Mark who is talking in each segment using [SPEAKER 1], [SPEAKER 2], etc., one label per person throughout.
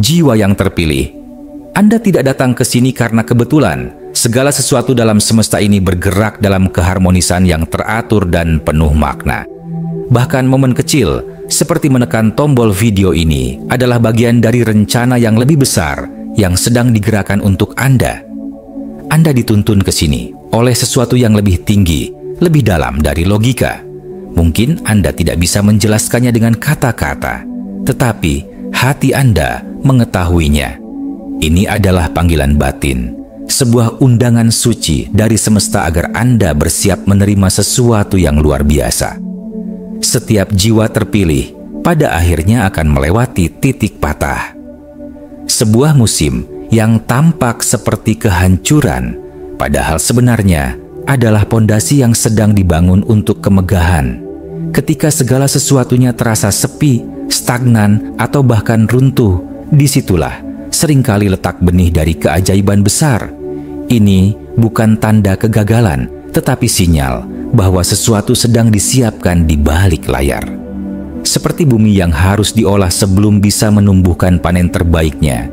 [SPEAKER 1] jiwa yang terpilih. Anda tidak datang ke sini karena kebetulan. Segala sesuatu dalam semesta ini bergerak dalam keharmonisan yang teratur dan penuh makna. Bahkan momen kecil, seperti menekan tombol video ini, adalah bagian dari rencana yang lebih besar yang sedang digerakkan untuk Anda. Anda dituntun ke sini oleh sesuatu yang lebih tinggi, lebih dalam dari logika. Mungkin Anda tidak bisa menjelaskannya dengan kata-kata, tetapi hati Anda mengetahuinya. Ini adalah panggilan batin, sebuah undangan suci dari semesta agar Anda bersiap menerima sesuatu yang luar biasa. Setiap jiwa terpilih pada akhirnya akan melewati titik patah. Sebuah musim yang tampak seperti kehancuran, padahal sebenarnya adalah pondasi yang sedang dibangun untuk kemegahan. Ketika segala sesuatunya terasa sepi, stagnan, atau bahkan runtuh, disitulah seringkali letak benih dari keajaiban besar. Ini bukan tanda kegagalan, tetapi sinyal bahwa sesuatu sedang disiapkan di balik layar. Seperti bumi yang harus diolah sebelum bisa menumbuhkan panen terbaiknya,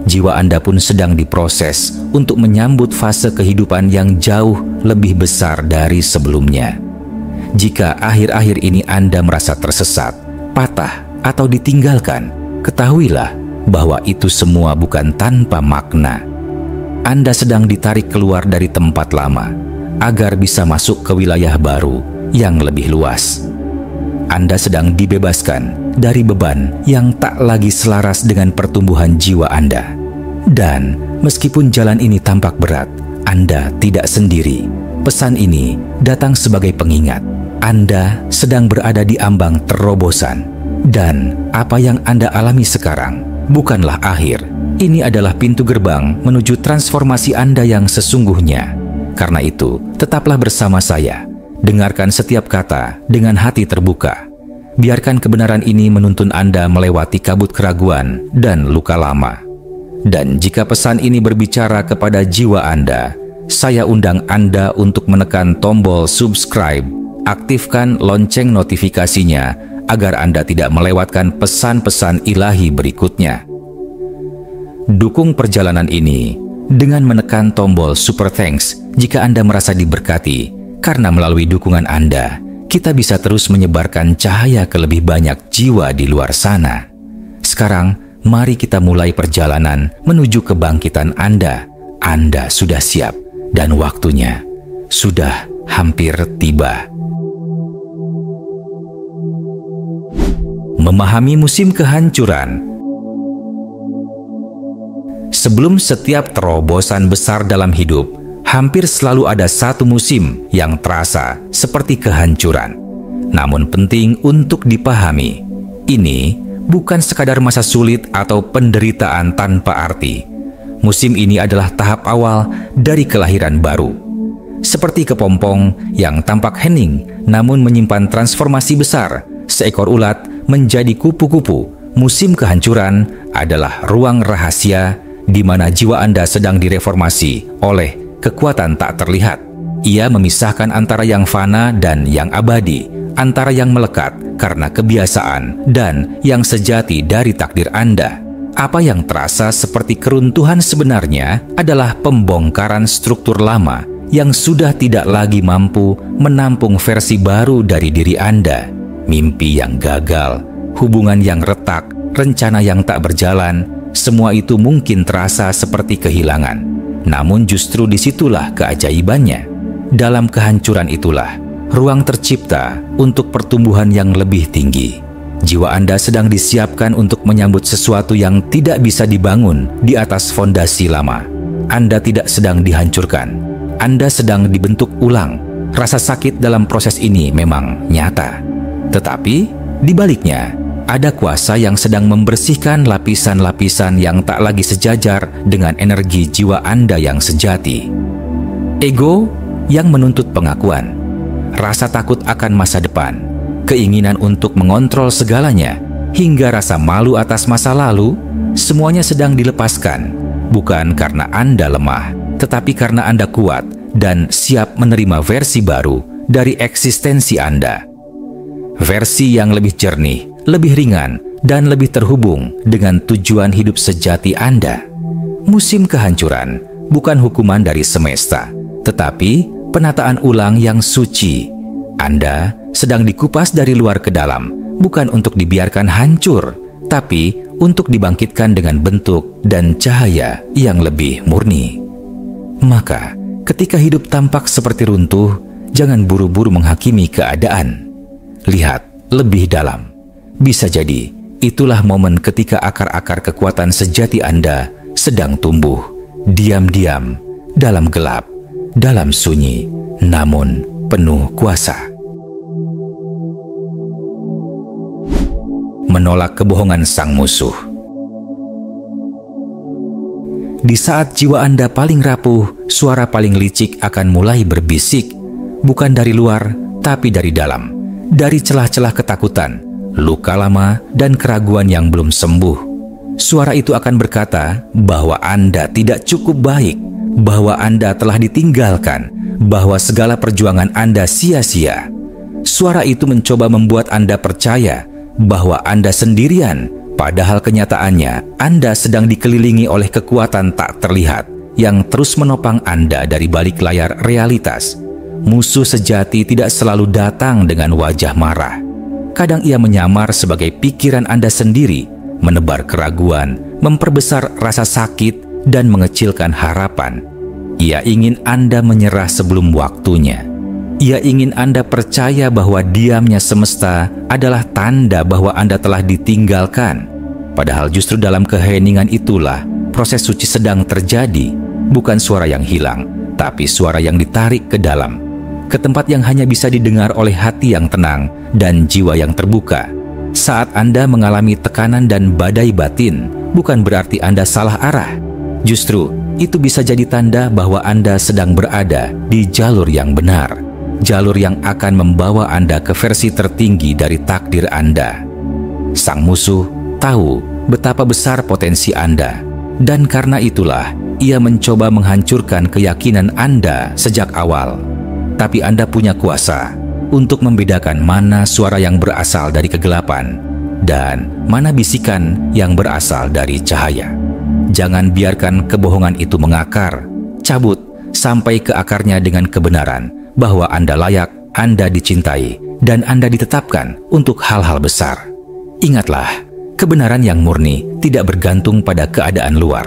[SPEAKER 1] jiwa Anda pun sedang diproses untuk menyambut fase kehidupan yang jauh lebih besar dari sebelumnya. Jika akhir-akhir ini Anda merasa tersesat, patah, atau ditinggalkan, ketahuilah bahwa itu semua bukan tanpa makna. Anda sedang ditarik keluar dari tempat lama agar bisa masuk ke wilayah baru yang lebih luas. Anda sedang dibebaskan dari beban yang tak lagi selaras dengan pertumbuhan jiwa Anda. Dan meskipun jalan ini tampak berat, Anda tidak sendiri. Pesan ini datang sebagai pengingat. Anda sedang berada di ambang terobosan. Dan apa yang Anda alami sekarang bukanlah akhir. Ini adalah pintu gerbang menuju transformasi Anda yang sesungguhnya. Karena itu, tetaplah bersama saya. Dengarkan setiap kata dengan hati terbuka. Biarkan kebenaran ini menuntun Anda melewati kabut keraguan dan luka lama. Dan jika pesan ini berbicara kepada jiwa Anda, saya undang Anda untuk menekan tombol subscribe, aktifkan lonceng notifikasinya agar Anda tidak melewatkan pesan-pesan ilahi berikutnya. Dukung perjalanan ini dengan menekan tombol super thanks jika Anda merasa diberkati, karena melalui dukungan Anda, kita bisa terus menyebarkan cahaya ke lebih banyak jiwa di luar sana. Sekarang, mari kita mulai perjalanan menuju kebangkitan Anda. Anda sudah siap dan waktunya sudah hampir tiba. Memahami musim kehancuran. Sebelum setiap terobosan besar dalam hidup, hampir selalu ada satu musim yang terasa seperti kehancuran. Namun penting untuk dipahami, ini bukan sekadar masa sulit atau penderitaan tanpa arti. Musim ini adalah tahap awal dari kelahiran baru. Seperti kepompong yang tampak hening namun menyimpan transformasi besar, seekor ulat menjadi kupu-kupu. Musim kehancuran adalah ruang rahasia di mana jiwa Anda sedang direformasi oleh kekuatan tak terlihat. Ia memisahkan antara yang fana dan yang abadi, antara yang melekat karena kebiasaan dan yang sejati dari takdir Anda. Apa yang terasa seperti keruntuhan sebenarnya adalah pembongkaran struktur lama yang sudah tidak lagi mampu menampung versi baru dari diri Anda. Mimpi yang gagal, hubungan yang retak, rencana yang tak berjalan, semua itu mungkin terasa seperti kehilangan. Namun justru disitulah keajaibannya. Dalam kehancuran itulah ruang tercipta untuk pertumbuhan yang lebih tinggi. Jiwa Anda sedang disiapkan untuk menyambut sesuatu yang tidak bisa dibangun di atas fondasi lama. Anda tidak sedang dihancurkan. Anda sedang dibentuk ulang. Rasa sakit dalam proses ini memang nyata. Tetapi di baliknya ada kuasa yang sedang membersihkan lapisan-lapisan yang tak lagi sejajar dengan energi jiwa Anda yang sejati. Ego yang menuntut pengakuan, rasa takut akan masa depan, keinginan untuk mengontrol segalanya, hingga rasa malu atas masa lalu, semuanya sedang dilepaskan, bukan karena Anda lemah, tetapi karena Anda kuat dan siap menerima versi baru dari eksistensi Anda. Versi yang lebih jernih, lebih ringan, dan lebih terhubung dengan tujuan hidup sejati Anda. Musim kehancuran bukan hukuman dari semesta, tetapi penataan ulang yang suci. Anda sedang dikupas dari luar ke dalam, bukan untuk dibiarkan hancur, tapi untuk dibangkitkan dengan bentuk dan cahaya yang lebih murni. Maka, ketika hidup tampak seperti runtuh, jangan buru-buru menghakimi keadaan. Lihat lebih dalam. Bisa jadi, itulah momen ketika akar-akar kekuatan sejati Anda sedang tumbuh, diam-diam, dalam gelap, dalam sunyi, namun penuh kuasa. Menolak kebohongan sang musuh. Di saat jiwa Anda paling rapuh, suara paling licik akan mulai berbisik, bukan dari luar, tapi dari dalam, dari celah-celah ketakutan, luka lama, dan keraguan yang belum sembuh. Suara itu akan berkata bahwa Anda tidak cukup baik, bahwa Anda telah ditinggalkan, bahwa segala perjuangan Anda sia-sia. Suara itu mencoba membuat Anda percaya bahwa Anda sendirian, padahal kenyataannya Anda sedang dikelilingi oleh kekuatan tak terlihat yang terus menopang Anda dari balik layar realitas. Musuh sejati tidak selalu datang dengan wajah marah. Kadang ia menyamar sebagai pikiran Anda sendiri, menebar keraguan, memperbesar rasa sakit, dan mengecilkan harapan. Ia ingin Anda menyerah sebelum waktunya. Ia ingin Anda percaya bahwa diamnya semesta adalah tanda bahwa Anda telah ditinggalkan. Padahal justru dalam keheningan itulah proses suci sedang terjadi. Bukan suara yang hilang, tapi suara yang ditarik ke dalam, ke tempat yang hanya bisa didengar oleh hati yang tenang dan jiwa yang terbuka. Saat Anda mengalami tekanan dan badai batin, bukan berarti Anda salah arah. Justru, itu bisa jadi tanda bahwa Anda sedang berada di jalur yang benar. Jalur yang akan membawa Anda ke versi tertinggi dari takdir Anda. Sang musuh tahu betapa besar potensi Anda, dan karena itulah ia mencoba menghancurkan keyakinan Anda sejak awal. Tapi Anda punya kuasa untuk membedakan mana suara yang berasal dari kegelapan dan mana bisikan yang berasal dari cahaya. Jangan biarkan kebohongan itu mengakar. Cabut sampai ke akarnya dengan kebenaran bahwa Anda layak, Anda dicintai, dan Anda ditetapkan untuk hal-hal besar. Ingatlah, kebenaran yang murni tidak bergantung pada keadaan luar.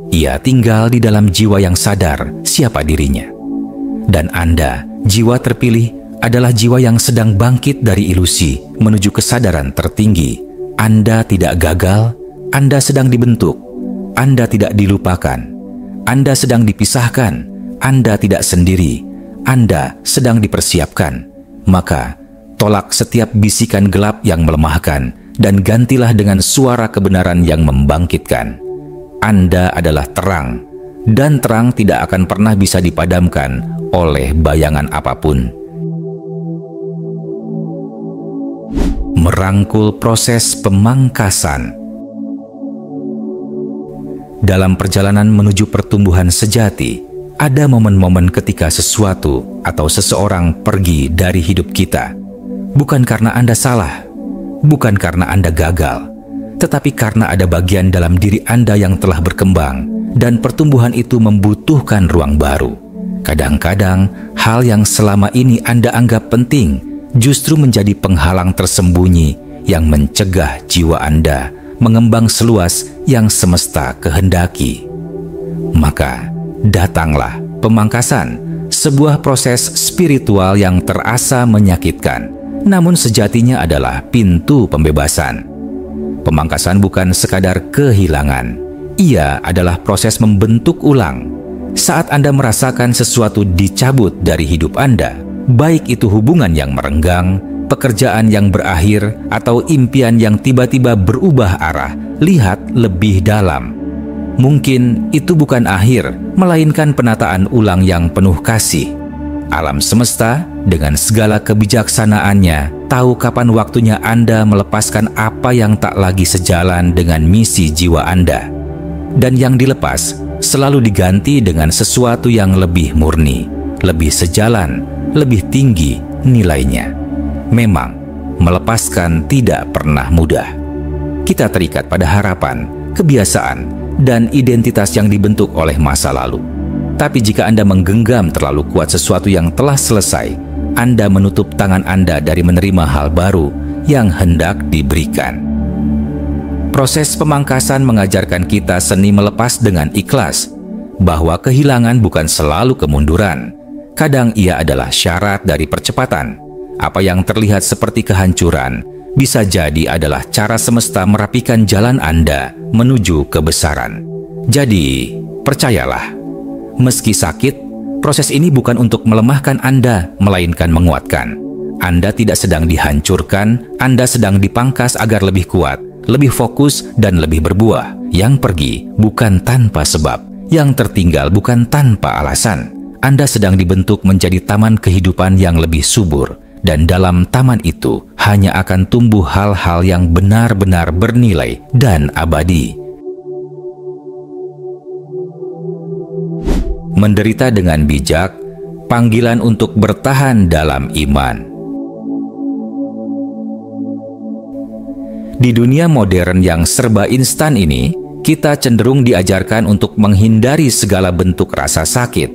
[SPEAKER 1] Ia tinggal di dalam jiwa yang sadar siapa dirinya. Dan Anda, jiwa terpilih, adalah jiwa yang sedang bangkit dari ilusi menuju kesadaran tertinggi. Anda tidak gagal, Anda sedang dibentuk, Anda tidak dilupakan, Anda sedang dipisahkan, Anda tidak sendiri, Anda sedang dipersiapkan. Maka, tolak setiap bisikan gelap yang melemahkan dan gantilah dengan suara kebenaran yang membangkitkan. Anda adalah terang, dan terang tidak akan pernah bisa dipadamkan oleh bayangan apapun. Merangkul proses pemangkasan. Dalam perjalanan menuju pertumbuhan sejati, ada momen-momen ketika sesuatu atau seseorang pergi dari hidup kita. Bukan karena Anda salah, bukan karena Anda gagal, tetapi karena ada bagian dalam diri Anda yang telah berkembang, dan pertumbuhan itu membutuhkan ruang baru. Kadang-kadang, hal yang selama ini Anda anggap penting justru menjadi penghalang tersembunyi yang mencegah jiwa Anda mengembang seluas yang semesta kehendaki. Maka, datanglah pemangkasan, sebuah proses spiritual yang terasa menyakitkan, namun sejatinya adalah pintu pembebasan. Pemangkasan bukan sekadar kehilangan, ia adalah proses membentuk ulang. Saat Anda merasakan sesuatu dicabut dari hidup Anda, baik itu hubungan yang merenggang, pekerjaan yang berakhir, atau impian yang tiba-tiba berubah arah, lihat lebih dalam. Mungkin itu bukan akhir, melainkan penataan ulang yang penuh kasih. Alam semesta dengan segala kebijaksanaannya tahu kapan waktunya Anda melepaskan apa yang tak lagi sejalan dengan misi jiwa Anda. Dan yang dilepas selalu diganti dengan sesuatu yang lebih murni, lebih sejalan, lebih tinggi nilainya. Memang, melepaskan tidak pernah mudah. Kita terikat pada harapan, kebiasaan, dan identitas yang dibentuk oleh masa lalu. Tapi jika Anda menggenggam terlalu kuat sesuatu yang telah selesai, Anda menutup tangan Anda dari menerima hal baru yang hendak diberikan. Proses pemangkasan mengajarkan kita seni melepas dengan ikhlas, bahwa kehilangan bukan selalu kemunduran. Kadang ia adalah syarat dari percepatan. Apa yang terlihat seperti kehancuran bisa jadi adalah cara semesta merapikan jalan Anda menuju kebesaran. Jadi, percayalah, meski sakit, proses ini bukan untuk melemahkan Anda, melainkan menguatkan. Anda tidak sedang dihancurkan, Anda sedang dipangkas agar lebih kuat, lebih fokus, dan lebih berbuah. Yang pergi bukan tanpa sebab, yang tertinggal bukan tanpa alasan. Anda sedang dibentuk menjadi taman kehidupan yang lebih subur, dan dalam taman itu hanya akan tumbuh hal-hal yang benar-benar bernilai dan abadi. Menderita dengan bijak, panggilan untuk bertahan dalam iman. Di dunia modern yang serba instan ini, kita cenderung diajarkan untuk menghindari segala bentuk rasa sakit.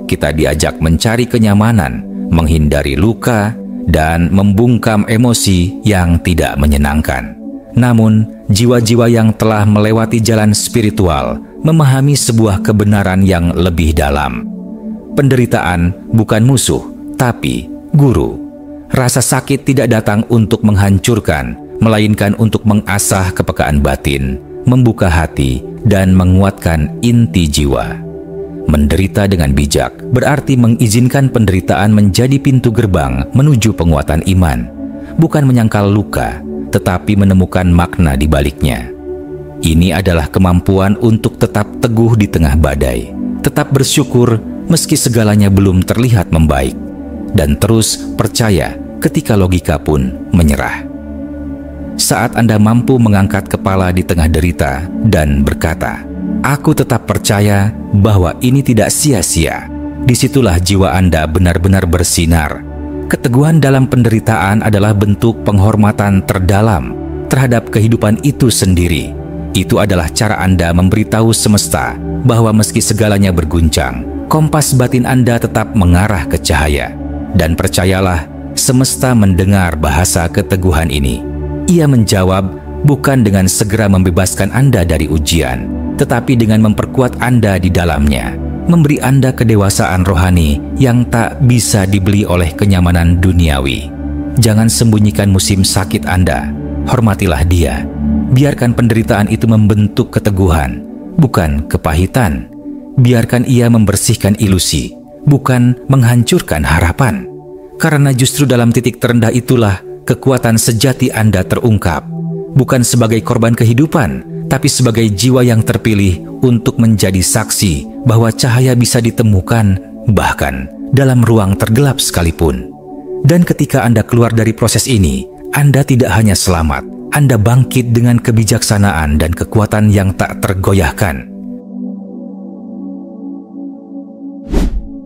[SPEAKER 1] Kita diajak mencari kenyamanan, menghindari luka, dan membungkam emosi yang tidak menyenangkan. Namun, jiwa-jiwa yang telah melewati jalan spiritual memahami sebuah kebenaran yang lebih dalam. Penderitaan bukan musuh, tapi guru. Rasa sakit tidak datang untuk menghancurkan, melainkan untuk mengasah kepekaan batin, membuka hati, dan menguatkan inti jiwa. Menderita dengan bijak berarti mengizinkan penderitaan menjadi pintu gerbang menuju penguatan iman, bukan menyangkal luka, tetapi menemukan makna di baliknya. Ini adalah kemampuan untuk tetap teguh di tengah badai, tetap bersyukur meski segalanya belum terlihat membaik, dan terus percaya ketika logika pun menyerah. Saat Anda mampu mengangkat kepala di tengah derita dan berkata, "Aku tetap percaya bahwa ini tidak sia-sia," disitulah jiwa Anda benar-benar bersinar. Keteguhan dalam penderitaan adalah bentuk penghormatan terdalam terhadap kehidupan itu sendiri. Itu adalah cara Anda memberitahu semesta bahwa meski segalanya berguncang, kompas batin Anda tetap mengarah ke cahaya. Dan percayalah, semesta mendengar bahasa keteguhan ini. Ia menjawab bukan dengan segera membebaskan Anda dari ujian, tetapi dengan memperkuat Anda di dalamnya, memberi Anda kedewasaan rohani yang tak bisa dibeli oleh kenyamanan duniawi. Jangan sembunyikan musim sakit Anda, hormatilah dia. Biarkan penderitaan itu membentuk keteguhan, bukan kepahitan. Biarkan ia membersihkan ilusi, bukan menghancurkan harapan. Karena justru dalam titik terendah itulah kekuatan sejati Anda terungkap, bukan sebagai korban kehidupan, tapi sebagai jiwa yang terpilih untuk menjadi saksi bahwa cahaya bisa ditemukan bahkan dalam ruang tergelap sekalipun. Dan ketika Anda keluar dari proses ini, Anda tidak hanya selamat, Anda bangkit dengan kebijaksanaan dan kekuatan yang tak tergoyahkan.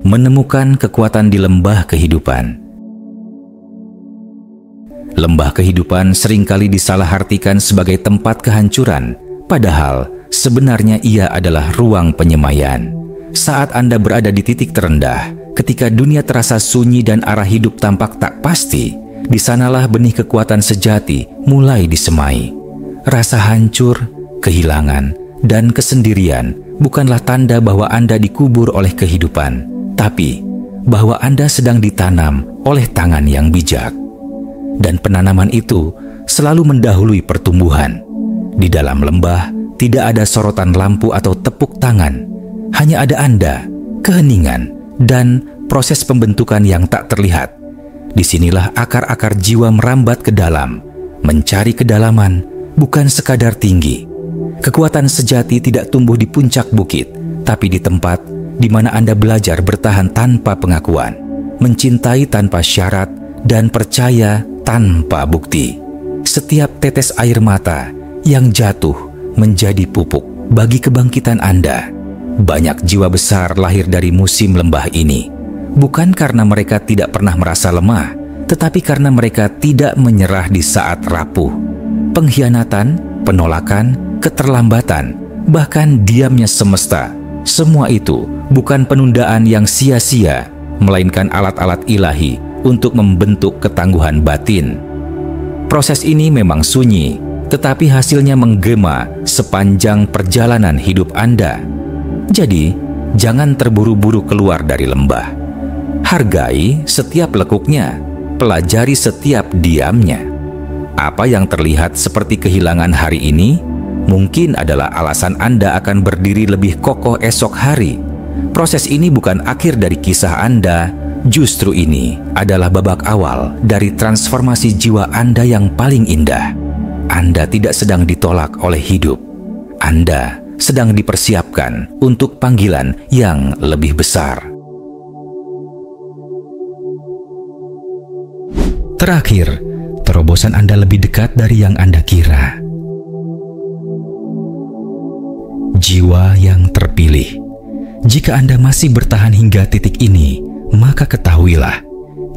[SPEAKER 1] Menemukan kekuatan di lembah kehidupan. Lembah kehidupan seringkali disalahartikan sebagai tempat kehancuran, padahal sebenarnya ia adalah ruang penyemaian. Saat Anda berada di titik terendah, ketika dunia terasa sunyi dan arah hidup tampak tak pasti, di sanalah benih kekuatan sejati mulai disemai. Rasa hancur, kehilangan, dan kesendirian bukanlah tanda bahwa Anda dikubur oleh kehidupan, tapi bahwa Anda sedang ditanam oleh tangan yang bijak. Dan penanaman itu selalu mendahului pertumbuhan. Di dalam lembah tidak ada sorotan lampu atau tepuk tangan. Hanya ada Anda, keheningan, dan proses pembentukan yang tak terlihat. Disinilah akar-akar jiwa merambat ke dalam, mencari kedalaman, bukan sekadar tinggi. Kekuatan sejati tidak tumbuh di puncak bukit, tapi di tempat di mana Anda belajar bertahan tanpa pengakuan, mencintai tanpa syarat, dan percaya tanpa bukti. Setiap tetes air mata yang jatuh menjadi pupuk bagi kebangkitan Anda. Banyak jiwa besar lahir dari musim lembah ini, bukan karena mereka tidak pernah merasa lemah, tetapi karena mereka tidak menyerah di saat rapuh. pengkhianatan, penolakan, keterlambatan, bahkan diamnya semesta. Semua itu bukan penundaan yang sia-sia, melainkan alat-alat ilahi untuk membentuk ketangguhan batin. Proses ini memang sunyi, tetapi hasilnya menggema sepanjang perjalanan hidup Anda. Jadi, jangan terburu-buru keluar dari lembah. Hargai setiap lekuknya, pelajari setiap diamnya. Apa yang terlihat seperti kehilangan hari ini, mungkin adalah alasan Anda akan berdiri lebih kokoh esok hari. Proses ini bukan akhir dari kisah Anda, justru ini adalah babak awal dari transformasi jiwa Anda yang paling indah. Anda tidak sedang ditolak oleh hidup. Anda sedang dipersiapkan untuk panggilan yang lebih besar. Terakhir, terobosan Anda lebih dekat dari yang Anda kira. Jiwa yang terpilih. Jika Anda masih bertahan hingga titik ini, maka ketahuilah,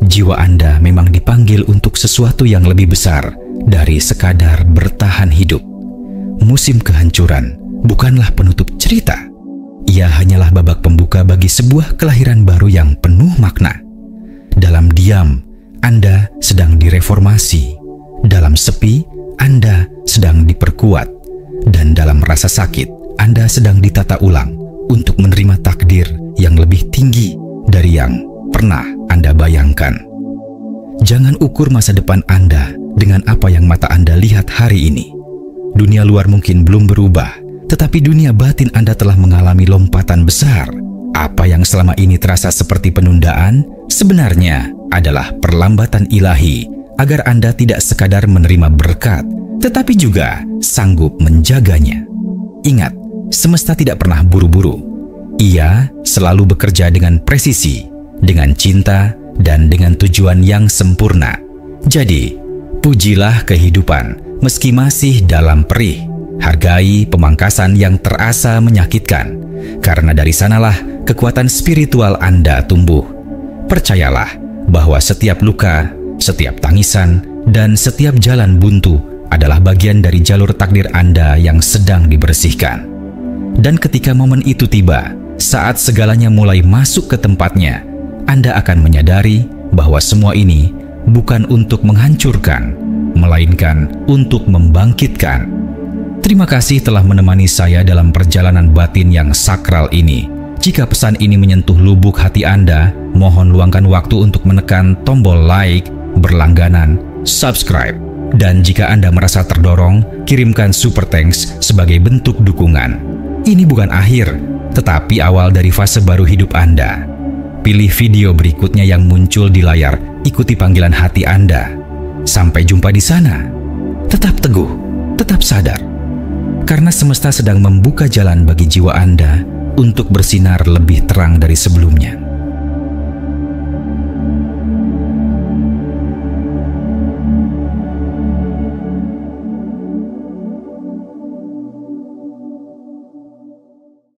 [SPEAKER 1] jiwa Anda memang dipanggil untuk sesuatu yang lebih besar dari sekadar bertahan hidup. Musim kehancuran bukanlah penutup cerita. Ia hanyalah babak pembuka bagi sebuah kelahiran baru yang penuh makna. Dalam diam, Anda sedang direformasi. Dalam sepi, Anda sedang diperkuat. Dan dalam rasa sakit, Anda sedang ditata ulang untuk menerima takdir yang lebih tinggi dari yang pernah Anda bayangkan. Jangan ukur masa depan Anda dengan apa yang mata Anda lihat hari ini. Dunia luar mungkin belum berubah, tetapi dunia batin Anda telah mengalami lompatan besar. Apa yang selama ini terasa seperti penundaan, sebenarnya adalah perlambatan ilahi agar Anda tidak sekadar menerima berkat, tetapi juga sanggup menjaganya. Ingat, semesta tidak pernah buru-buru. Ia selalu bekerja dengan presisi, dengan cinta, dan dengan tujuan yang sempurna. Jadi, pujilah kehidupan meski masih dalam perih. Hargai pemangkasan yang terasa menyakitkan, karena dari sanalah kekuatan spiritual Anda tumbuh. Percayalah bahwa setiap luka, setiap tangisan, dan setiap jalan buntu adalah bagian dari jalur takdir Anda yang sedang dibersihkan. Dan ketika momen itu tiba, saat segalanya mulai masuk ke tempatnya, Anda akan menyadari bahwa semua ini bukan untuk menghancurkan, melainkan untuk membangkitkan. Terima kasih telah menemani saya dalam perjalanan batin yang sakral ini. Jika pesan ini menyentuh lubuk hati Anda, mohon luangkan waktu untuk menekan tombol like, berlangganan, subscribe. Dan jika Anda merasa terdorong, kirimkan super thanks sebagai bentuk dukungan. Ini bukan akhir, tetapi awal dari fase baru hidup Anda. Pilih video berikutnya yang muncul di layar, ikuti panggilan hati Anda. Sampai jumpa di sana. Tetap teguh, tetap sadar. Karena semesta sedang membuka jalan bagi jiwa Anda untuk bersinar lebih terang dari sebelumnya.